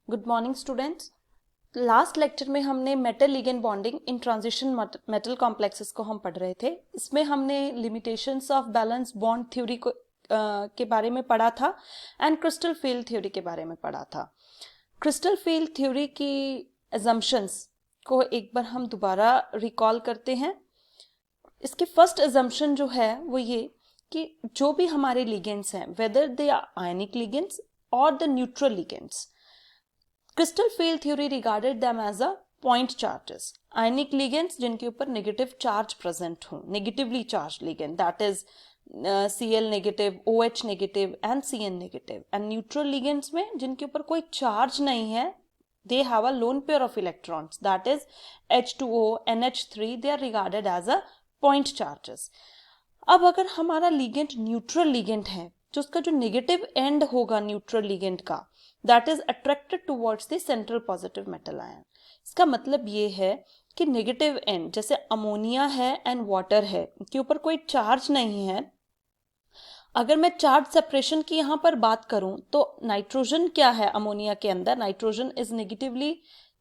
Good morning students. Last lecture में हमने metal ligand bonding in transition metal complexes को हम पढ़ रहे थे। इसमें हमने limitations of balance bond theory को के बारे में पढ़ा था एंड क्रिस्टल फील्ड थ्योरी के बारे में पढ़ा था। क्रिस्टल फील्ड थ्योरी की एजम्पशंस को एक बार हम दोबारा रिकॉल करते हैं। इसकी फर्स्ट एजम्पशन जो है वो ये कि जो भी हमारे लिगेंड्स हैं, whether they are ionic ligands और the neutral ligands, crystal field theory regarded them as a point charges. Ionic ligands जिनके ऊपर नेगेटिव चार्ज प्रेजेंट हो, negatively charge ligand, that is Cl negative, OH negative and Cn negative. And neutral ligands में जिनके ऊपर कोई charge नहीं है, they have a lone pair of electrons, that is H2O, NH3, they are regarded as a point charges. अब अगर हमारा ligand neutral ligand है, जो उसका जो नेगेटिव एंड होगा न्यूट्रल लिगेंड का, that is attracted towards the central positive metal ion. इसका मतलब ये है कि नेगेटिव एंड, जैसे अमोनिया है एंड वाटर है, के ऊपर कोई चार्ज नहीं है। अगर मैं चार्ज सेपरेशन की यहाँ पर बात करूं तो नाइट्रोजन क्या है अमोनिया के अंदर, nitrogen is negatively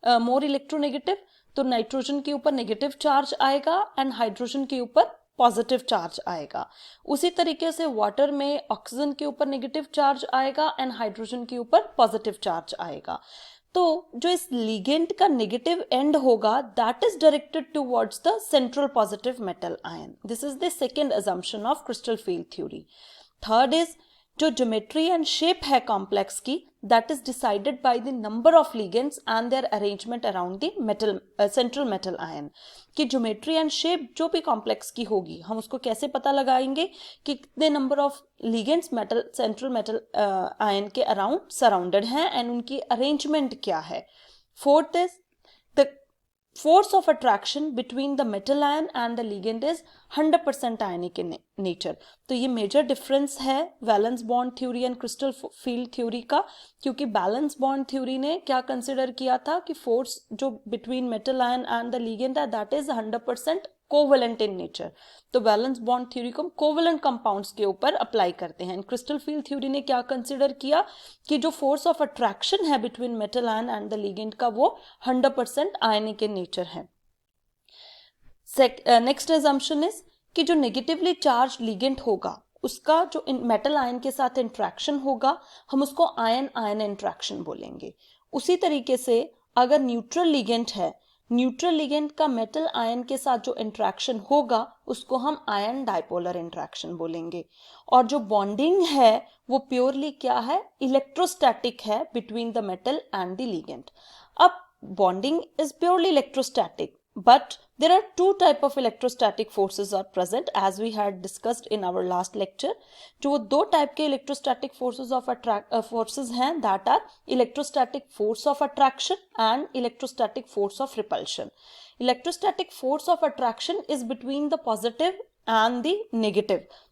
more electronegative, तो नाइट्रोजन के ऊपर नेगेटिव चार्ज आएगा एंड हाइड्रोजन के ऊपर पॉजिटिव चार्ज आएगा। उसी तरीके से वाटर में ऑक्सीजन के ऊपर नेगेटिव चार्ज आएगा एंड हाइड्रोजन के ऊपर पॉजिटिव चार्ज आएगा। तो जो इस लिगेंड का नेगेटिव एंड होगा, that is directed towards the central positive metal ion. This is the second assumption of crystal field theory. Third is जो ज्योमेट्री एंड शेप है कॉम्प्लेक्स की, that is decided by the number of ligands and their arrangement around the metal central metal ion. कि geometry and shape जो भी complex की होगी, हम उसको कैसे पता लगाएंगे कि कितने number of ligands metal central metal ion के अराउंड सराउंडेड हैं एंड उनकी अरेंजमेंट क्या है। Fourth is the force of attraction between the metal ion and the ligand is 100% ionic in nature। तो ये मेजर डिफरेंस है valence bond theory and crystal field theory का, क्योंकि बैलेंस बॉन्ड थ्योरी ने क्या कंसिडर किया था कि फोर्स जो between metal ion and the ligand है, that is 100% covalent in nature. तो बैलेंस बॉन्ड थ्योरी को कोवेलेंट कंपाउंड्स के ऊपर अप्लाई करते हैं। क्रिस्टल फील्ड थ्योरी ने क्या कंसिडर किया कि जो फोर्स ऑफ अट्रैक्शन है between metal ion and the ligand का, वो 100% आयनिक इन नेचर है। नेक्स्ट assumption इज कि जो नेगेटिवली चार्ज लिगेंड होगा, उसका जो मेटल आयन के साथ इंट्रैक्शन होगा, हम उसको आयन आयन इंट्रैक्शन बोलेंगे। उसी तरीके से अगर न्यूट्रल लिगेंड है, न्यूट्रल लिगेंड का मेटल आयन के साथ जो इंट्रैक्शन होगा, उसको हम आयन डाइपोलर इंट्रैक्शन बोलेंगे। और जो बॉन्डिंग है वो प्योरली क्या है, इलेक्ट्रोस्टैटिक है between the metal and the ligand. अब bonding is purely electrostatic, but there are two type of electrostatic forces are present as we had discussed in our last lecture। जो दो type के electrostatic forces of forces हैं, that are electrostatic force of attraction and electrostatic force of repulsion। electrostatic force of attraction is between the positive and the negative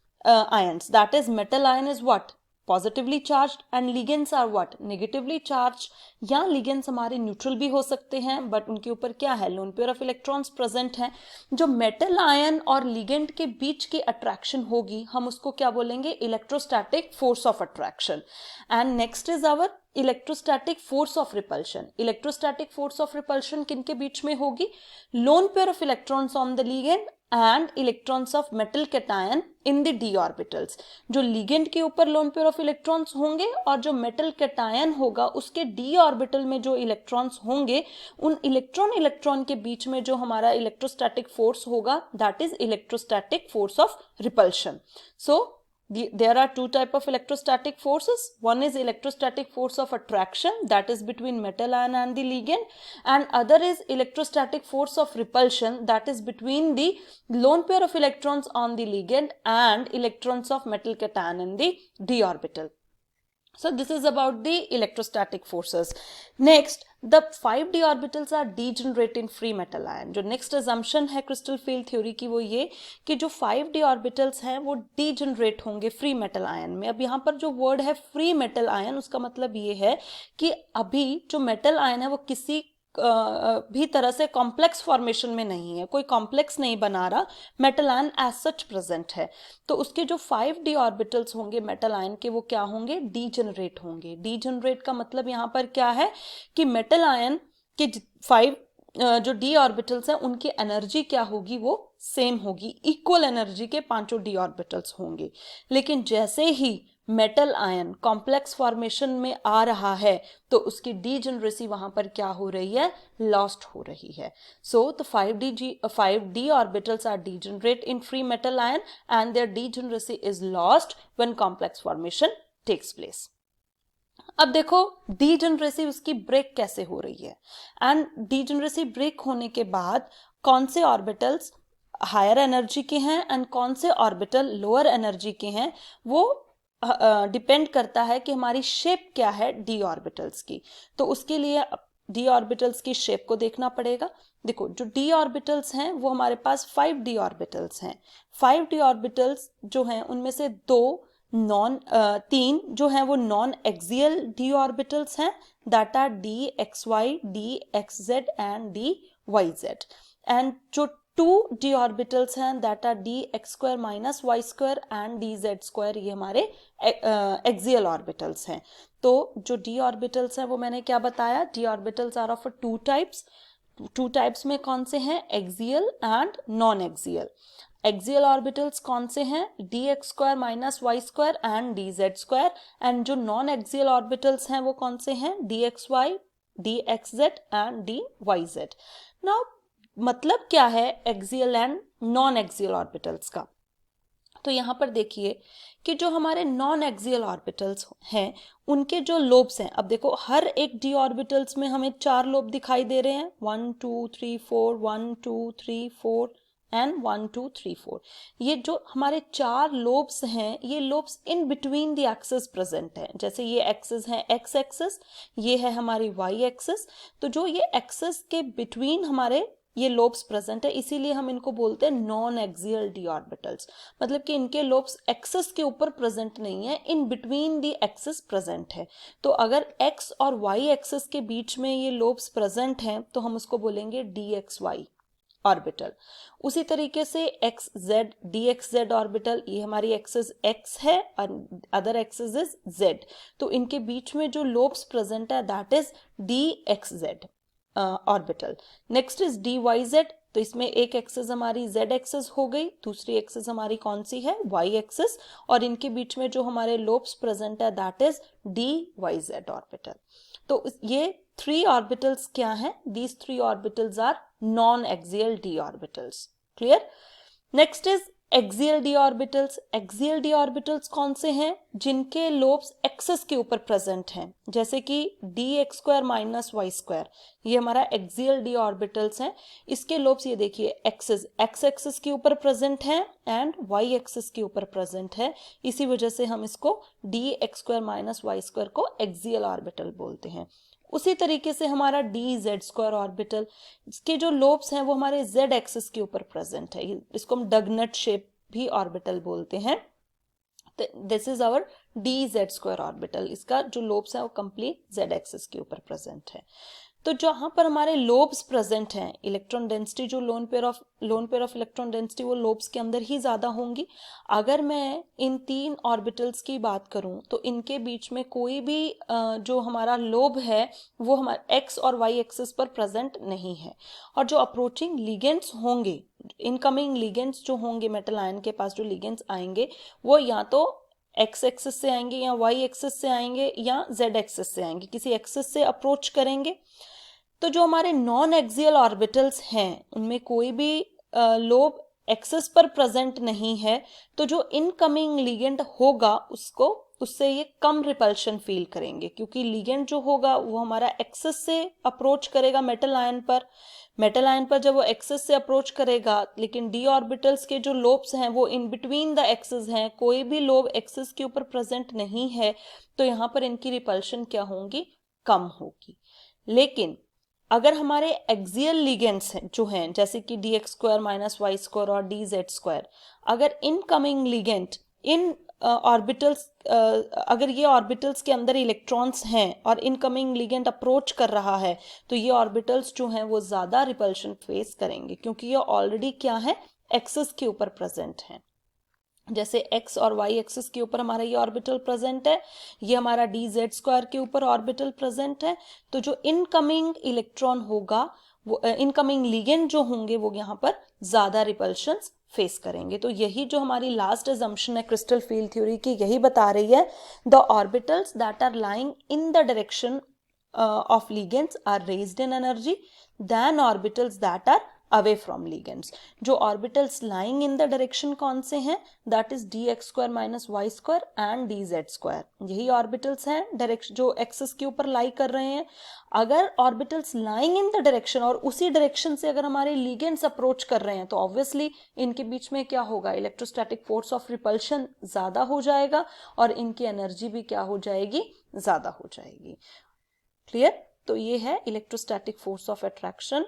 ions, that is metal ion is what, positively charge and ligands are what, negatively charge. या ligands हमारे neutral भी हो सकते हैं, but उनके ऊपर क्या है, lone pair of electrons present हैं। जो मेटल आयन और लिगेंड के बीच की अट्रैक्शन होगी, हम उसको क्या बोलेंगे, electrostatic force of attraction. And next is our electrostatic force of repulsion. Electrostatic force of repulsion किनके बीच में होगी, lone pair of electrons on the ligand and electrons of metal cation in the d orbitals. जो ligand के ऊपर loan pair of electrons होंगे और जो मेटल कैटायन होगा उसके डी ऑर्बिटल में जो इलेक्ट्रॉन्स होंगे, उन इलेक्ट्रॉन के बीच में जो हमारा इलेक्ट्रोस्टैटिक फोर्स होगा, that is electrostatic force of repulsion. So there are two type of electrostatic forces. One is electrostatic force of attraction, that is between metal ion and the ligand, and other is electrostatic force of repulsion, that is between the lone pair of electrons on the ligand and electrons of metal cation in the d orbital। So this is about the electrostatic forces. Next, the 5d orbitals are degenerate in free metal ion। जो next assumption है crystal field theory की, वो ये कि जो 5d orbitals हैं वो degenerate होंगे free metal ion में। अब यहाँ पर जो word है free metal ion, उसका मतलब ये है कि अभी जो metal ion है वो किसी भी तरह से कॉम्प्लेक्स फॉर्मेशन में नहीं है, कोई कॉम्प्लेक्स नहीं बना रहा, metal ion as such present है, तो उसके जो 5d ऑर्बिटल्स होंगे मेटल आयन के वो क्या होंगे, डीजनरेट होंगे। डीजनरेट का मतलब यहाँ पर क्या है कि मेटल आयन के 5 जो d ऑर्बिटल्स हैं उनकी एनर्जी क्या होगी, वो सेम होगी, इक्वल एनर्जी के पांचों d ऑर्बिटल्स होंगे। लेकिन जैसे ही मेटल आयन कॉम्प्लेक्स फॉर्मेशन में आ रहा है तो उसकी डीजनरेसी वहां पर क्या हो रही है, लॉस्ट हो रही है। So the 5d orbitals are degenerate in free metal ion and their degeneracy is lost when complex formation takes place. अब देखो डीजनरेसी उसकी ब्रेक कैसे हो रही है, एंड डीजनरेसी ब्रेक होने के बाद कौन से ऑर्बिटल्स हायर एनर्जी के हैं एंड कौन से ऑर्बिटल लोअर एनर्जी के हैं, वो डिपेंड करता है कि हमारी शेप क्या है डी ऑर्बिटल्स की। तो उसके लिए डी ऑर्बिटल्स की शेप को देखना पड़ेगा। देखो जो डी ऑर्बिटल्स हैं वो हमारे पास 5d ऑर्बिटल्स हैं। 5d ऑर्बिटल्स जो हैं उनमें से तीन जो हैं वो नॉन एक्सियल डी ऑर्बिटल्स हैं, that are d x y, d x z and d y z. And जो 2d ऑर्बिटल्स हैं that are d x square minus y square and d z square, ये हमारे axial orbitals हैं। तो जो d orbitals हैं वो मैंने क्या बताया, d orbitals are of 2 types. 2 types में कौन से हैं, axial and non axial. Axial orbitals कौन से हैं, d x square minus y square and d z square. And जो नॉन एक्सियल ऑर्बिटल्स हैं वो कौन से हैं, d x y, d x z and d y z. Now मतलब क्या है axial and non axial orbitals का, तो यहाँ पर देखिए कि जो हमारे नॉन एक्सियल ऑर्बिटल्स हैं उनके जो लोब्स हैं, अब देखो हर एक डी ऑर्बिटल्स में हमें 4 लोब दिखाई दे रहे हैं, 1 2 3 4, 1 2 3 4 एंड 1 2 3 4। ये जो हमारे 4 लोब्स हैं ये lobes in between the axis present हैं। जैसे ये एक्सिस है एक्स एक्सिस, ये है हमारी वाई एक्सिस, तो जो ये एक्सिस के बिटवीन हमारे ये लोब्स प्रेजेंट है, इसीलिए हम इनको बोलते हैं नॉन एक्सियल डी ऑर्बिटल्स। मतलब कि इनके लोब्स एक्सिस के ऊपर प्रेजेंट नहीं है, in between the axis present है। तो अगर एक्स और वाई एक्सिस के बीच में ये लोब्स प्रेजेंट हैं तो हम उसको बोलेंगे डी एक्स वाई ऑर्बिटल। उसी तरीके से x Z, D x z orbital, ये हमारी एक्सिस एक्स है और अदर एक्सिस इज जेड, तो इनके बीच में जो लोब्स प्रेजेंट है that is d x z orbital. Next is d y z, तो इसमें एक एक्सिस हमारी जेड एक्सिस हो गई, दूसरी एक्सिस हमारी कौन सी है, वाई एक्सिस, और इनके बीच में जो हमारे लोब्स प्रेजेंट है that is d y z orbital. तो ये 3 ऑर्बिटल्स क्या हैं, these 3 orbitals are non axial d orbitals. Clear. Next is axial d orbitals. Axial d orbitals कौन से हैं, जिनके लोब्स एक्सिस के ऊपर प्रेजेंट हैं, जैसे कि d x square minus y square, ये हमारा एक्सियल डी ऑर्बिटल्स हैं। इसके लोब्स ये देखिए एक्सिस एक्स एक्सिस के ऊपर प्रेजेंट हैं एंड वाई एक्सिस के ऊपर प्रेजेंट है, इसी वजह से हम इसको d x square minus y square को एक्सियल ऑर्बिटल बोलते हैं। उसी तरीके से हमारा डी जेड स्क्वायर ऑर्बिटल, इसके जो लोब्स हैं वो हमारे जेड एक्सिस के ऊपर प्रेजेंट है, इसको हम डगनट शेप भी ऑर्बिटल बोलते हैं। This is our d z square orbital, इसका जो लोब्स है वो कंप्लीट जेड एक्सिस के ऊपर प्रेजेंट है। तो जहां पर हमारे लोब्स प्रेजेंट हैं, इलेक्ट्रॉन डेंसिटी जो loan pair of electron density वो लोब्स के अंदर ही ज्यादा होंगी। अगर मैं इन 3 ऑर्बिटल्स की बात करूं तो इनके बीच में कोई भी जो हमारा लोब है वो हमारे एक्स और वाई एक्सिस पर प्रेजेंट नहीं है, और जो अप्रोचिंग लिगेंड्स होंगे, इनकमिंग लिगेंड्स जो होंगे मेटल आयन के पास जो लिगेंड्स आएंगे वो या तो एक्स एक्सिस से आएंगे या वाई एक्सिस से आएंगे या जेड एक्सिस से आएंगे, किसी एक्सिस से अप्रोच करेंगे। तो जो हमारे नॉन एक्सियल ऑर्बिटल्स हैं उनमें कोई भी लोब एक्सिस पर प्रेजेंट नहीं है, तो जो इनकमिंग लिगेंड होगा उससे ये कम रिपल्शन फील करेंगे, क्योंकि लिगेंड जो होगा वो हमारा एक्सिस से अप्रोच करेगा मेटल आयन पर। मेटल आयन पर जब वो एक्सिस से अप्रोच करेगा, लेकिन डी ऑर्बिटल्स के जो लोब्स हैं वो इन बिटवीन द एक्सिस हैं, कोई भी लोब एक्सिस के ऊपर प्रेजेंट नहीं है, तो यहाँ पर इनकी रिपल्शन क्या होंगी, कम होगी। लेकिन अगर हमारे एक्सियल लिगेंड्स हैं जो हैं जैसे कि d x square minus y square और डी जेड स्क्वायर, अगर इनकमिंग लिगेंड इन ऑर्बिटल्स अगर ये ऑर्बिटल्स के अंदर इलेक्ट्रॉन्स हैं और इनकमिंग लिगेंड अप्रोच कर रहा है तो ये ऑर्बिटल्स जो हैं वो ज़्यादा रिपल्शन फेस करेंगे, क्योंकि ये ऑलरेडी क्या है, एक्सिस के ऊपर प्रेजेंट हैं। जैसे एक्स और वाई एक्सिस के ऊपर हमारा ये ऑर्बिटल प्रेजेंट है, ये हमारा डी जेड स्क्वायर के ऊपर ऑर्बिटल प्रेजेंट है, तो जो इनकमिंग इलेक्ट्रॉन होगा वो इनकमिंग लिगेंड जो होंगे वो यहाँ पर ज़्यादा रिपल्शंस फेस करेंगे। तो यही जो हमारी लास्ट अजम्पशन है क्रिस्टल फील्ड थ्योरी की, यही बता रही है the orbitals that are lying in the direction of ligands are raised in energy than orbitals that are away from ligands. जो orbitals lying in the direction कौन से हैं, that is dx square minus y square and dz square, यही orbitals हैं direction जो axis के ऊपर लाई कर रहे हैं। अगर orbitals lying in the direction और उसी डायरेक्शन से अगर हमारे ligands अप्रोच कर रहे हैं तो ऑब्वियसली इनके बीच में क्या होगा, इलेक्ट्रोस्टैटिक फोर्स ऑफ रिपल्शन ज़्यादा हो जाएगा और इनकी एनर्जी भी क्या हो जाएगी, ज़्यादा हो जाएगी। क्लियर? तो ये है electrostatic force of attraction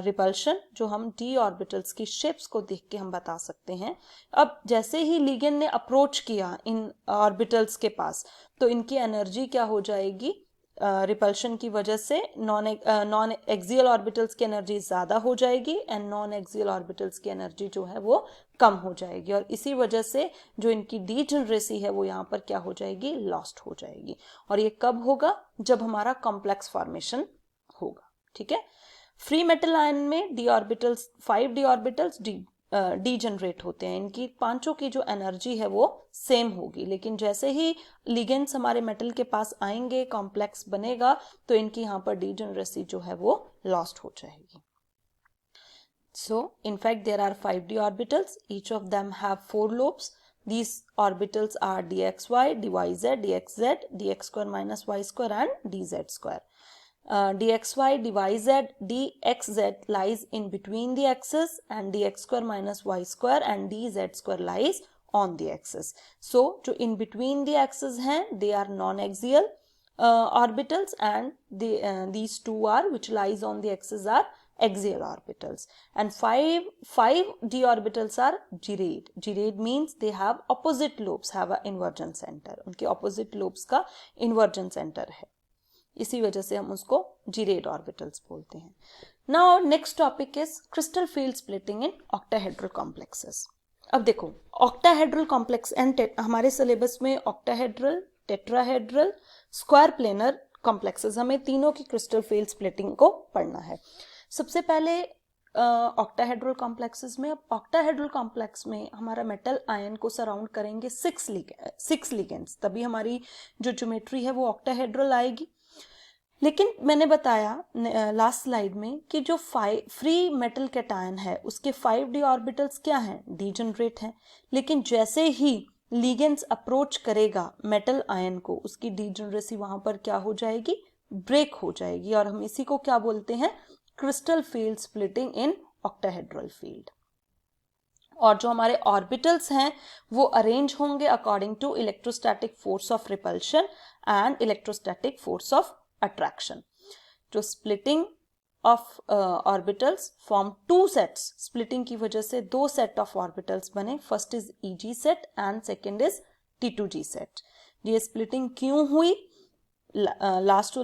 repulsion, जो हम डी ऑर्बिटल्स की शेप्स को देख के हम बता सकते हैं। अब जैसे ही लिगेंड ने अप्रोच किया इन ऑर्बिटल्स के पास तो इनकी एनर्जी क्या हो जाएगी, रिपल्शन की वजह से नॉन एक्सियल ऑर्बिटल्स की एनर्जी ज़्यादा हो जाएगी एंड नॉन एक्सियल ऑर्बिटल्स की एनर्जी जो है वो कम हो जाएगी, और इसी वजह से जो इनकी डीजेनरेसी है वो यहाँ पर क्या हो जाएगी, लॉस्ट हो जाएगी। और ये कब होगा, जब हमारा कॉम्प्लेक्स फॉर्मेशन होगा। ठीक है, फ्री मेटल आयन में D orbitals 5 D orbitals degenerate होते हैं, इनकी पांचों की जो एनर्जी है वो सेम होगी, लेकिन जैसे ही लिगेंड्स हमारे मेटल के पास आएंगे, कॉम्प्लेक्स बनेगा, तो इनकी यहाँ पर डीजनरेसी जो है वो लॉस्ट हो जाएगी। So, in fact, there are 5d orbitals. Each of them have 4 lobes. These orbitals are dxy, dyz, dxz, dx square minus y square and dz square. Dxy, dyz, dxz lies in between the axis and dx square minus y square and dz square lies on the axis. So, जो in between the axis हैं, they are non-axial orbitals, and these two are which lies on the axis are axial orbitals, and 5 d orbitals are gyrate. Gyrate means they have opposite lobes, have a inversion center, उनके opposite lobes का inversion center है, इसी वजह से हम उसको gyrate orbitals बोलते हैं। Now next topic is crystal field splitting in octahedral complexes. अब देखो octahedral complex and हमारे सिलेबस में octahedral, tetrahedral, square planar complexes, हमें तीनों की crystal field splitting को पढ़ना है। सबसे पहले ऑक्टाहेड्रल कॉम्प्लेक्सेस में, अब ऑक्टाहेड्रल कॉम्प्लेक्स में हमारा मेटल आयन को सराउंड करेंगे 6 लिगेंड्स, तभी हमारी जो ज्योमेट्री है वो ऑक्टाहेड्रल आएगी। लेकिन मैंने बताया लास्ट स्लाइड में कि जो फ्री मेटल कैटायन है उसके 5d ऑर्बिटल्स क्या हैं, डीजनरेट हैं, लेकिन जैसे ही लिगेंड्स अप्रोच करेगा मेटल आयन को, उसकी डीजनरेसी वहां पर क्या हो जाएगी, ब्रेक हो जाएगी, और हम इसी को क्या बोलते हैं, crystal field splitting in octahedral field. और जो हमारे ऑर्बिटल्स हैं वो अरेंज होंगे according to electrostatic force of repulsion and electrostatic force of attraction. जो splitting of orbitals form 2 sets, splitting की वजह से 2 सेट ऑफ ऑर्बिटल्स बने, first is EG set and second is T2G set. ये splitting क्यों हुई, last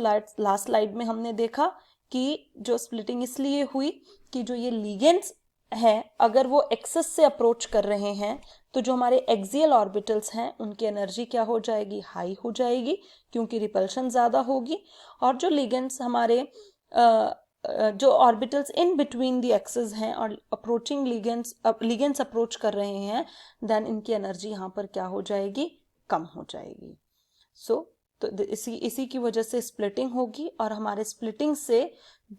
slide में हमने देखा कि जो स्प्लिटिंग इसलिए हुई कि जो ये लिगेंड्स हैं अगर वो एक्सेस से अप्रोच कर रहे हैं तो जो हमारे एक्सियल ऑर्बिटल्स हैं उनकी एनर्जी क्या हो जाएगी, हाई हो जाएगी, क्योंकि रिपल्शन ज़्यादा होगी, और जो लिगेंड्स हमारे जो orbitals in between the axes हैं और अप्रोचिंग लिगेंड्स अप्रोच कर रहे हैं, देन इनकी एनर्जी यहाँ पर क्या हो जाएगी, कम हो जाएगी। तो इसी की वजह से स्प्लिटिंग होगी, और हमारे स्प्लिटिंग से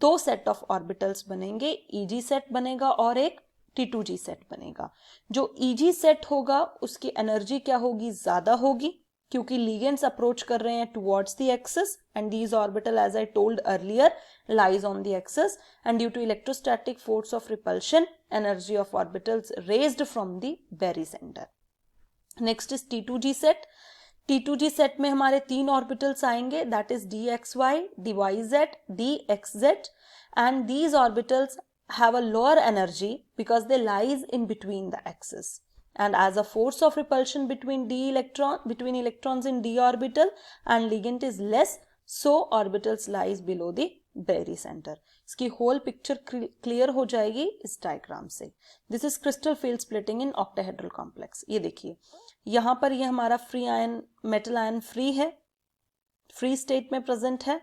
2 सेट ऑफ ऑर्बिटल्स बनेंगे, ईजी सेट बनेगा और एक T2G सेट बनेगा। जो ईजी सेट होगा उसकी एनर्जी क्या होगी, ज़्यादा होगी, क्योंकि लिगेंड्स अप्रोच कर रहे हैं towards the axis and these orbital as I told earlier lies on the axis, and due to electrostatic force of repulsion energy of orbitals raised from the very centre. Next is T2G set. T2G set में हमारे 3 orbitals आएंगे, that is dxy, dyz, dxz, and these orbitals have a lower energy because they lies in between the axis, and as a force of repulsion between electrons in d orbital and ligand is less, so orbitals lies below the Berry center. इसकी whole picture clear हो जाएगी इस diagram से. This is crystal field splitting in octahedral complex. ये देखिए यहाँ पर ये हमारा free ion metal ion free है, free state में present है,